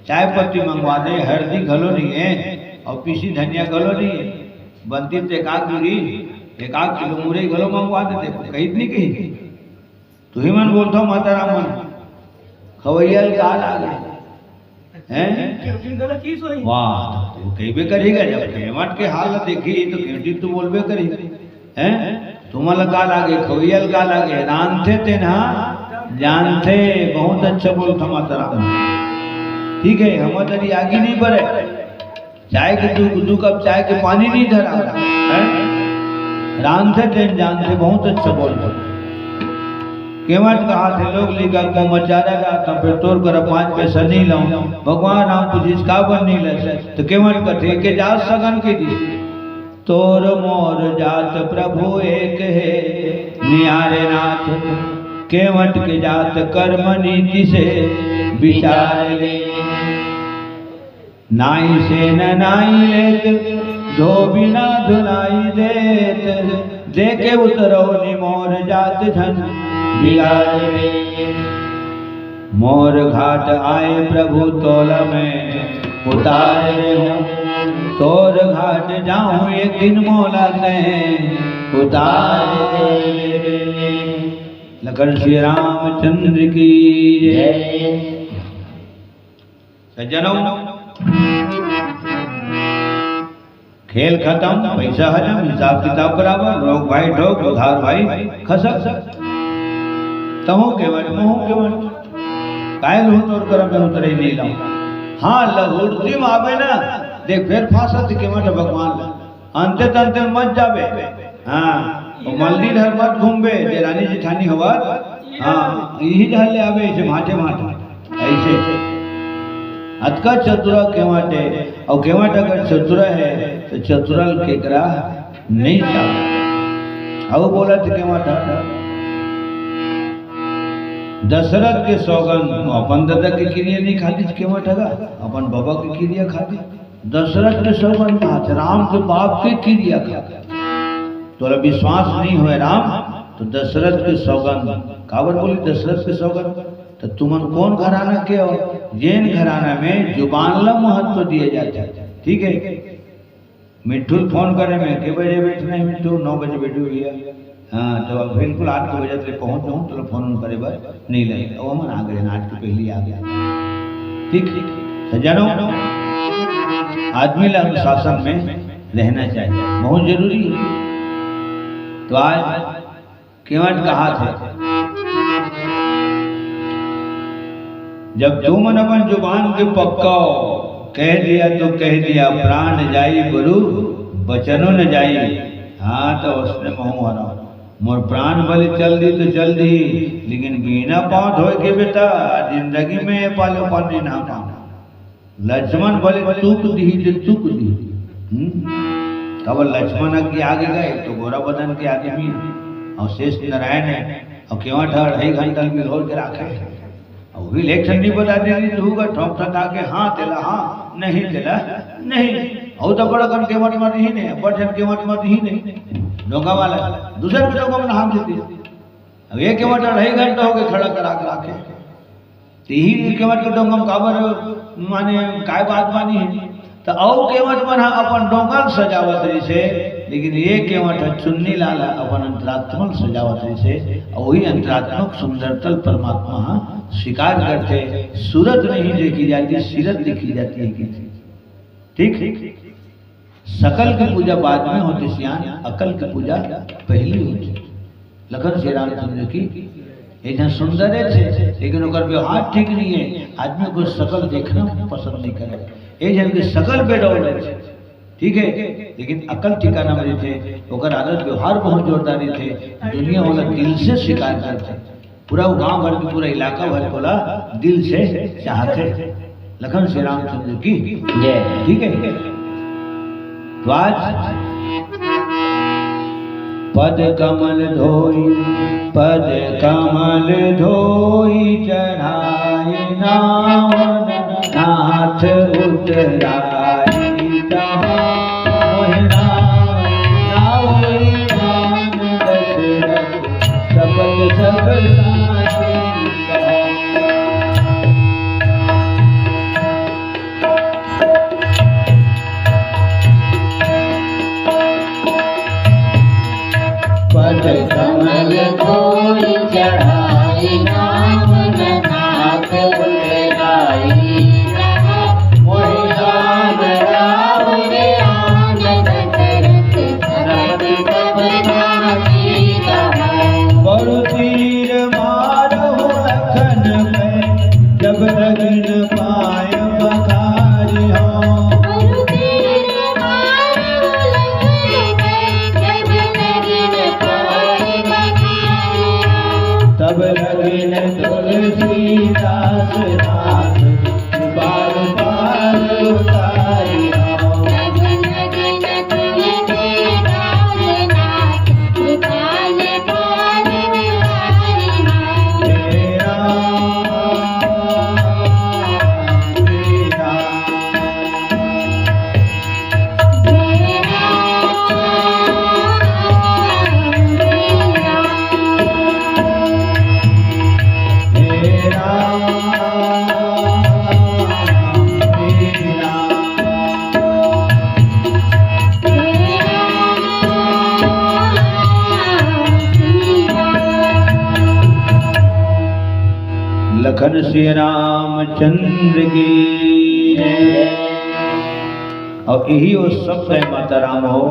चाय पत्ती मंगवा दे हल्दी घलो नहीं है और पीसी धनिया घलो नहीं है बनती तो एक किलो मुरई घलो मंगवा देते कही नहीं कही तू ही मन बोलता माता राम मन खवैया काल आ गए हैं वाह तू कहबे करेगा जब हेमंत के हाल देखी तो क्योंकि तू बोलबे करी हैं तुम्हारा काल आ गए खवैया काल आ गए जानते थे ना जानते बहुत अच्छा बोलता माता राम ठीक है हम तेरी आगे नहीं बढ़े चाय के दू कप चाय के पानी नहीं धरा जानते थे जानते बहुत अच्छा बोलते केवट कहा थे लोग लिखा को मचारा था फिर तोड़ कर 5 पैसा नहीं लाऊं भगवान राम तुझ इसका बन नहीं ले तो केवट कथे के जात सगन के दी तोर मोर जात प्रभु एक है नियारे नाथ केवट के जात कर्म नीति से विचार ले नाई से न नाई लेत धोबिना धुलाई देत देखे उतरौनी मोर जात धन बिगाड़े मोर घाट आए प्रभु तोला में उतार रे हूँ तोर घाट जाऊँ एक दिन मोला कहें उतार रे लखन श्री रामचंद्र की जय। सज्जनों खेल खत्म, पैसा हजम, हिसाब किताब बराबर, रोक भाई ठोक, उधार भाई खसक। तमो केवट मोह केवट कायल हो तोर करम में उतरे नहीं लाऊं। हाँ लहुर्ती में आवे ना देख फिर फांसा थी केवट भगवान अंते तंते मत जावे। हाँ वो मंदिर हर मत घूमबे जे रानी जिठानी हवा। हाँ यही ढाले आवे ऐसे माटे माटे ऐसे अतका चतुरा केवाटे और केवाट अगर चतुरा है तो चतुरल केकरा नहीं चाहे। और बोला थे केवाटा दशरथ के सौगन अपन दादा के क्रिया नहीं खाती केवट हगा अपन बाबा की क्रिया खाती। दशरथ के सौगन कहा राम के बाप के क्रिया खाते तोरा विश्वास नहीं हुए राम तो दशरथ के सौगन काबर बोली दशरथ के सौगन तो तुमन कौन घराना के हो जैन घराना में जुबान ला महत्व दिए जाते हैं। ठीक है मिट्टू फोन करे में के बजे बैठना है मिट्टू 9 बजे बैठू भैया। हाँ तो अब बिल्कुल 8 बजे तक पहुँच जाऊँ तो फोन करे बार नहीं लगे वो मन आ गए 8 के पहले आ गया। ठीक सजानो आदमी ला अनुशासन में रहना चाहिए बहुत जरूरी है। तो आज केवट कहा थे जब तुमन अपन जुबान के पक्काओ कह दिया तो कह दिया प्राण जाई गुरु बचनो न जाई। हाँ तो उसने महू हरा मोर प्राण बलि चल दी तो चल दी लेकिन बिना पाँव धोए के बेटा जिंदगी में पालो पानी ना पाना। लक्ष्मण बलि चूक दी तो चूक दी। तब लक्ष्मण के आगे गए तो गोरा बदन के आदमी और शेष नारायण है और केवट 2.5 घंटा भी रोल के रखे और भी इलेक्शन नहीं बता देनी तो होगा ठोक ठका के हाँ तेला हाँ नहीं तेला नहीं और तो बड़ा कन केवट मत ही नहीं बड़न केवट मत ही नहीं डोंगा वाला दूसरे के डोंगा में हाथ देती। अब ये केवट 2.5 घंटा हो गए खड़ा करा के रखे तो यही केवट के डोंगा में काबर माने काय बात मानी है तो औ केवट मन अपन डोंगल सजावत रही से लेकिन ये केवट चुन्नी लाला अपन अंतरात्मक सजावत रही से और वही अंतरात्मक सुंदरतल परमात्मा स्वीकार करते सूरत नहीं देखी जाती सीरत देखी जाती है किसी। ठीक सकल की पूजा बाद में होती सियान अकल की पूजा पहली होती। लखन श्री रामचंद्र की एक सुंदर थे लेकिन उनका व्यवहार ठीक नहीं है। आदमी को सकल देखना पसंद नहीं करे एक जन के सकल बेडौल थे ठीक है लेकिन अकल ठिकाना में थे ओकर आदत व्यवहार बहुत जोरदारी थे। दुनिया वाला दिल से स्वीकार करते पूरा गांव भर के पूरा इलाका भर बोला दिल से चाहते। लखन श्री रामचंद्र की जय। ठीक है तो आज पद कमल धोई चढ़ाई नाम नाथ उतराई शपथ सब पद कमल धोई चढ़ाई नाम नाथ उतराई बड़ु तीर मारो लखन में जब लगिन पाय बखारी हो। तब लगिन तुलसीदास नाथ बार बार उतारी हो। लखन श्री रामचंद्र की जय। और यही वो शब्द है माता राम हो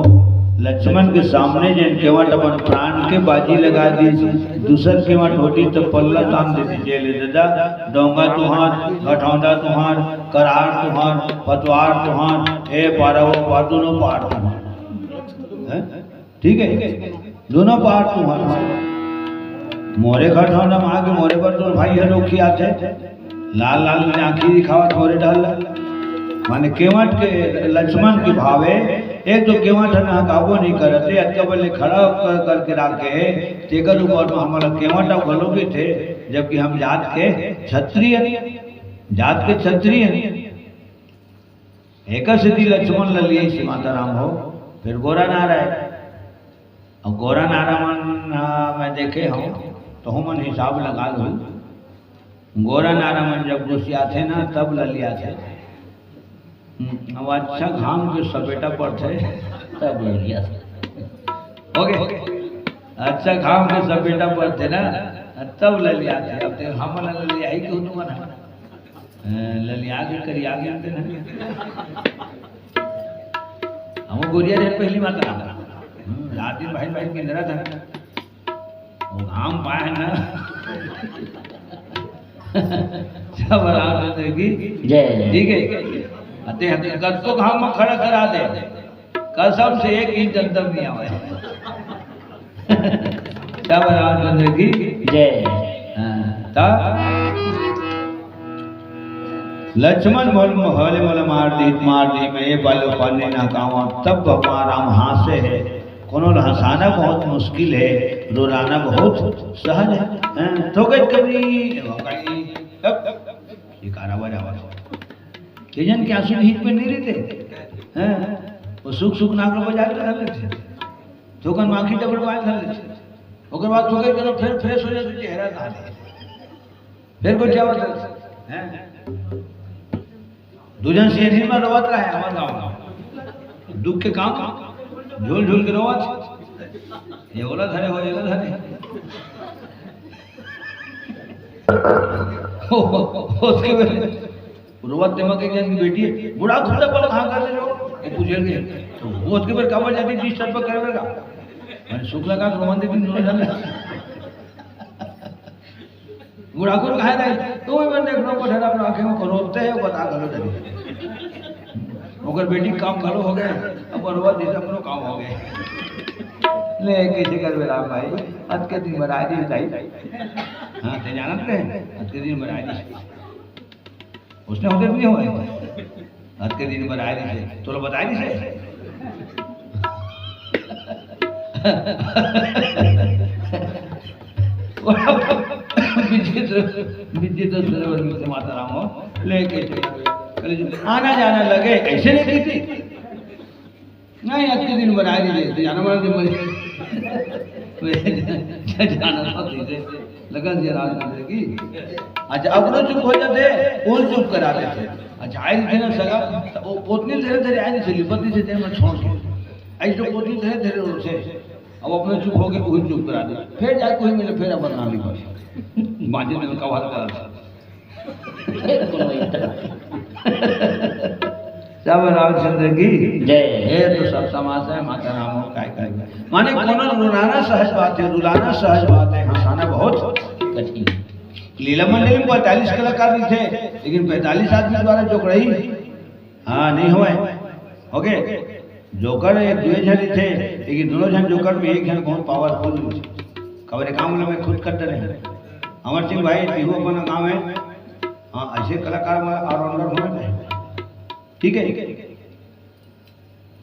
लक्ष्मण के सामने जन केवट अपन प्राण के बाजी लगा दी दूसर केवट होती तो पल्ला तान देती जेले दादा डोंगा तुहार गठौंदा तुहार करार तुहार पतवार तुहार ए पारा वो पार दोनों पार तुहार ठीक है दोनों पार तुहार मोरे गठौंदा में आगे मोरे पर तो भाई है लोग आते लाल लाल में आंखी दिखावा मोरे डाल माने केवट के लक्ष्मण के भावे एक तो केवट है काबू नहीं करते अतकबल खड़ा करके रखे तेकर ऊपर में हमारा केवट अब भलो भी थे जबकि हम जात के क्षत्रिय एक सिद्धि लक्ष्मण ललिए से माता राम हो फिर गोरा नारा है और गोरा नारा मन मैं देखे हूँ तो हम मन हिसाब लगा लूँ गोरा नारा मन जब घुसिया थे ना तब ललिया थे अब अच्छा घाम के सपेटा पर थे तब ले लिया ओके अच्छा घाम के सपेटा पर थे ना तब ले लिया थे अब तो हम ले लिया ही क्यों तुम ना ले लिया के करी आगे आते ना हम गोरिया रे पहली बार था रात दिन भाई भाई के अंदर था वो घाम पाए ना सब आराम से की जय ठीक है अते हकीकत को घाम में खड़ा करा दे कसम से एक इंच अंतर नहीं आवे सब रामचंद्र की जय ता लक्ष्मण मोहले मोल मार दी मैं ये बालो पाने ना कावा तब भगवान राम हासे है कोनो हंसाना बहुत मुश्किल है रुलाना बहुत सहज है ठोकर कभी शिकारा बजा जन के आंसू हित में नहीं रहते हैं वो सुख सुख नाक बजा के रह लेते ठोकर माखी डबल बात कर लेते ओकर बाद ठोकर करो फिर फ्रेश हो जाते चेहरा ना फिर कोई क्या होता है दूजन से में रोवत रहा है हमारे गांव दुख के काम झूल झूल के रोवत ये बोला धरे हो ये धरे उसके बाद रोवत दिमाग के जन की बेटी है बुढ़ा खुदा पल कहां कर ले ये पूछेंगे तो वो उसके पर कवर जाती टी शर्ट पर करेगा मैंने शुक्ला का रोमन देवी नूर डाल बुढ़ा को कहा जाए तो मैं देख रहा हूं को ठहरा पर आंखें में रोते हैं बता करो जल्दी अगर बेटी काम करो हो गए अब रोवत दिशा अपनो काम हो गए ले कैसे कर राम भाई आज के दिन बराई दी चाहिए हां ते जानत रहे आज के दिन बराई दी उसने होते नहीं हुआ आज के दिन पर आए थे तो लोग बताए नहीं से विचित्र सरोवर से माता राम हो लेके आना जाना लगे ऐसे नहीं की थी नहीं आज के दिन पर आए थे जाना वाला जाना था लगन से राज की अच्छा अपने चुप हो जाते कौन चुप करा देते अच्छा आई थे ना सगा वो पोतनी धीरे धीरे आई नहीं लिपति से तेरे में छोड़ के आई तो पोतनी धीरे धीरे उसे अब अपने चुप हो गए वही चुप करा दे फिर जाए कोई मिले फिर अपन नाम लिखा बाजी ने कवाल करा सब रामचंद्र की जय हे तो सब समाज है माता राम काय माने कोनो रुलाना सहज बात है रुलाना सहज बात है हंसाना बहुत कठिन लीला मंडली में 45 कलाकार भी थे लेकिन 45 आदमी द्वारा जोक रही हाँ नहीं हुआ ओके जोकर एक दो जन थे लेकिन दोनों जन जोकर में एक जन बहुत पावरफुल खबर काम में खुद करते रहे अमर सिंह भाई बिहू अपना गाँव है हाँ ऐसे कलाकार में ऑलराउंडर होना ठीक है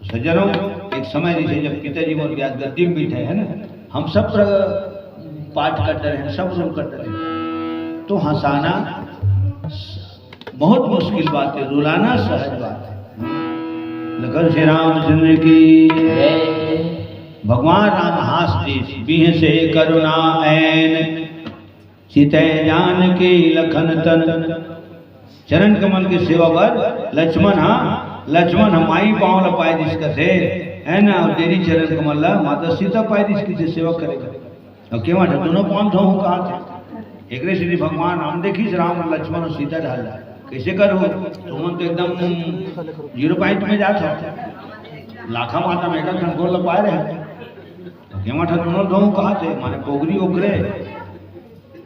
सज्जनों एक समय जैसे जब पिताजी मोर ब्याज गद्दी में बैठे है ना हम सब पाठ करते रहे सब रूम करते रहे तो हंसाना बहुत मुश्किल बात है रुलाना सहज बात है लखन श्री रामचंद्र की भगवान राम हास देश बीह से करुणा ऐन सीते जान की लखन तन चरण कमल की सेवा पर लक्ष्मण हाँ लक्ष्मण हमारी पाँव ल पाए जिसका थे है ना और तेरी चरण कमल ला माता सीता पाए जिसकी सेवा करेगा और केवट दोनों पाँव धो कहा थे एक श्री भगवान राम देखी राम लक्ष्मण और सीता ढाल कैसे करो तुम तो एकदम 0 पॉइंट में जात हो लाखा माता में का कंट्रोल ल पाए रहे केवट दोनों दो कहा थे माने पोगरी ओकरे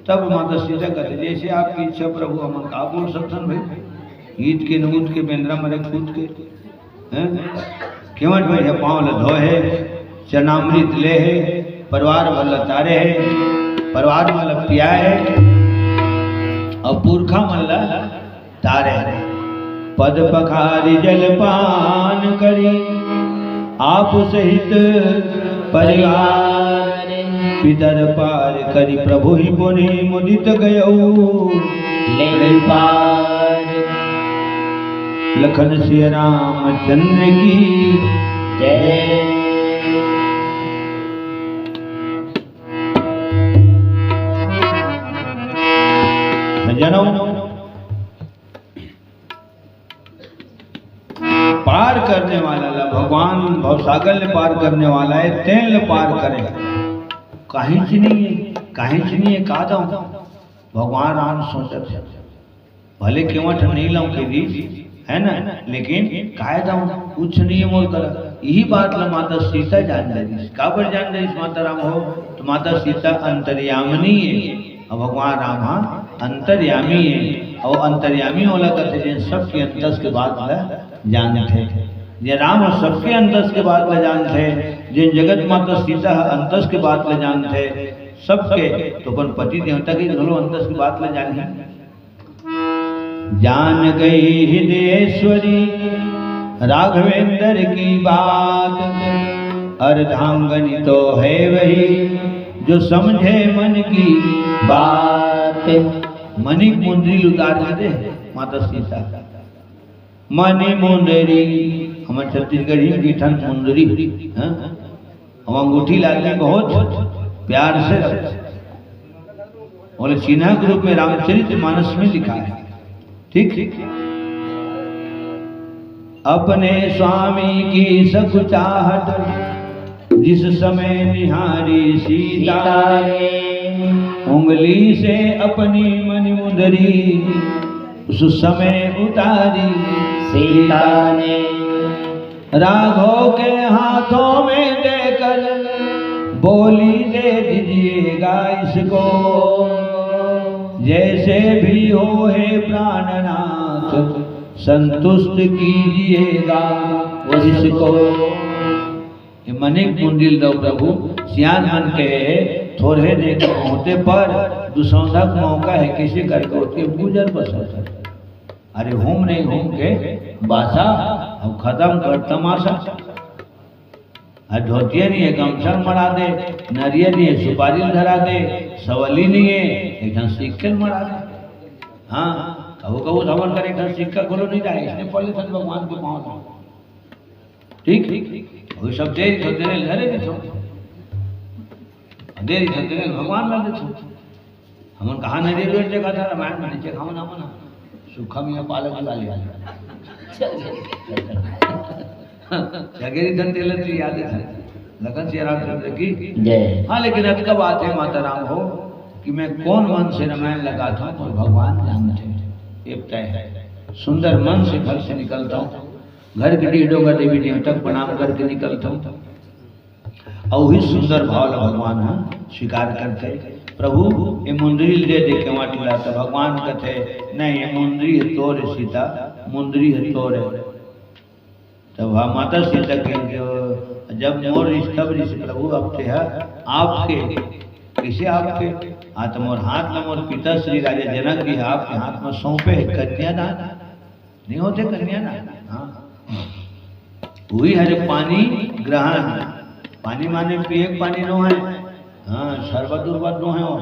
तब माता सीता कहते जैसे आपकी इच्छा प्रभु हम का बोल सकते भाई ईद के नूत के बेंद्रा मरे कूद के हैं केवट भाई पाँव ल धोए चरणामृत ले है परिवार वाला तारे है परिवार वाला पिया है और पुरखा मल्ला तारे पद पखारी जलपान करी आप सहित परिवार पितर पार करी प्रभु ही पुनि मुदित गयऊ ले पार लखन श्री रामचंद्र की जय। जनों पार करने वाला ला भगवान भवसागर ने पार करने वाला है तेल ने पार करे कहीं से नहीं है का दो भगवान राम सोचत है भले केवट नहीं लाऊं के दी है ना लेकिन काय दाऊं कुछ नहीं है मोर कर यही बात ला माता सीता जान रही काबर जान रही माता राम हो तो माता सीता अंतर्यामिनी है और भगवान राम हाँ अंतर्यामी है और अंतर्यामी होला कहते जिन सबके अंतस के बात ला जानते ये राम सबके अंतस के बात ला जानते जिन जगत माता सीता अंतस के बात ला जानते सबके तो अपन पति देवता की घलो अंतस की बात ला जानी जान गई हृदयेश्वरी राघवेंद्र की बात अर्धांगनी तो है वही जो समझे मन की बात मणि मुंदरी उतार दे माता सीता मणि मुंदरी हमारे छत्तीसगढ़ी की ठन मुंदरी हम अंगूठी लाल बहुत प्यार से बोले चिन्ह के रूप में रामचरित मानस में लिखा है ठीक अपने स्वामी की सकुचाहट जिस समय निहारी सीता उंगली से अपनी मणि मुंदरी उस समय उतारी सीता ने राघव के हाथों में देकर बोली दे दीजिएगा इसको जैसे भी हो हे प्राणनाथ संतुष्ट कीजिएगा इसको मनिक मुंडिल दो प्रभु सियान मन के थोड़े देख होते पर दुसौदा मौका है किसी करके उसके गुजर बसर कर अरे होम नहीं होम के बासा अब खत्म कर तमाशा धोतिया नहीं है गमछा मरा दे नरिया नहीं है सुपारी धरा दे सवली नहीं है एकदम सिक्के मरा दे हाँ कबो कबो धमन करे एकदम सिक्का खोलो नहीं जाए इसने पहले सन भगवान के पाँव ठीक वो सब देरी तो देने लड़े नहीं छो देरी तो देने भगवान लड़े छो हमन कहा नदी रोड जगह था रामायण में नीचे खाओ ना मना सूखा मियाँ पालक वाले जगेरी धन तेल की याद है लगन से रामचंद्र की जय। हाँ लेकिन अब का बात है माता राम हो कि मैं कौन मन से रामायण लगाता हूँ और भगवान जानते एक तय है सुंदर मन से घर से निकलता हूँ घर के डीडों का देवी देवता प्रणाम करके निकलता हूँ और वही सुंदर भाव भगवान हाँ स्वीकार करते प्रभु ये मुंदरी दे दे के वहाँ टिलाता भगवान कहते नहीं ये मुंदरी है तोर सीता मुंदरी है तोर तब वहाँ माता सीता के जो जब मोर तब ऋषि प्रभु अब थे आपके किसे आपके हाथ मोर हाथ में मोर पिता श्री राजा जनक जी आपके हाथ में सौंपे है कन्यादान नहीं होते कन्यादान हाँ वही हरे पानी ग्रहण पानी माने पिए पानी नो है हाँ शरबत उर्बत नो है वो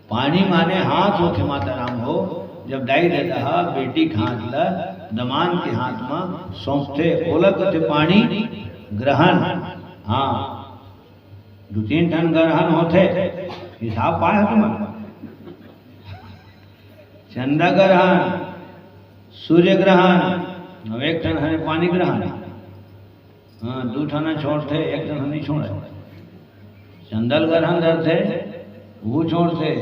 पानी माने हाथ होके माता राम हो जब दाई देता है बेटी के हाथ ला दमान के हाथ में सौंपते बोला करते पानी ग्रहण हाँ 2-3 टन ग्रहण होते हिसाब पाए तुम चंदा ग्रहण सूर्य ग्रहण 1 टन है पानी ग्रहण हाँ 2 टन छोड़ते 1 टन नहीं छोड़े चंदल ग्रहण धरते वो छोड़ते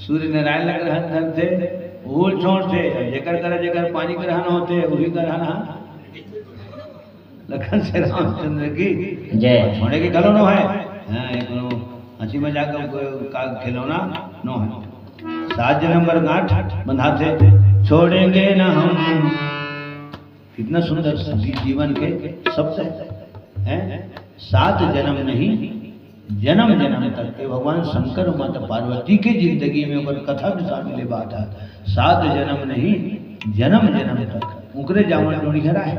सूर्य नारायण ग्रहण धरते भूल छोड़ से जेकर करे जेकर पानी ग्रहण होते वही ग्रहण लखन से रामचंद्र की जय छोड़े के खिलौना है। हाँ एक हंसी मजाक का खिलौना नो है। 7 जन्म पर गांठ बंधाते छोड़ेंगे ना हम। कितना सुंदर जीवन के शब्द हैं। 7 जन्म नहीं जन्म जन्म तक के भगवान शंकर और माता पार्वती के जिंदगी में ओकर कथा में शामिल बात है। 7 जन्म नहीं जन्म जन्म तक उकरे जावन डोरी हरा है।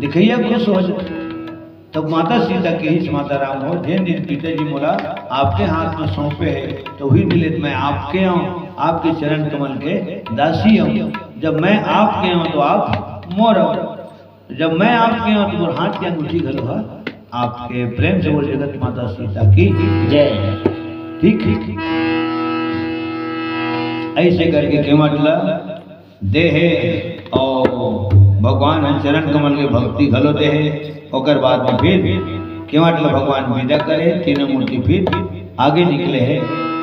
दिखैया खुश हो जाए तब माता सीता के ही माता राम हो। जिन दिन पिताजी मोला आपके हाथ में सौंपे है तो वही दिले मैं आपके आऊँ, आपके चरण कमल के दासी हूँ। जब मैं आपके आऊँ तो आप मोर हो, जब मैं आपके आऊँ तो मोर हाथ की अंगूठी घलो है आपके। प्रेम से बोल जगत माता सीता की जय। ठीक ठीक ऐसे करके के मतलब देहे और भगवान चरण कमल के भक्ति घलो देहे। ओकर बाद में फिर के मतलब भगवान विदा करे तीनों मूर्ति फिर आगे निकले है।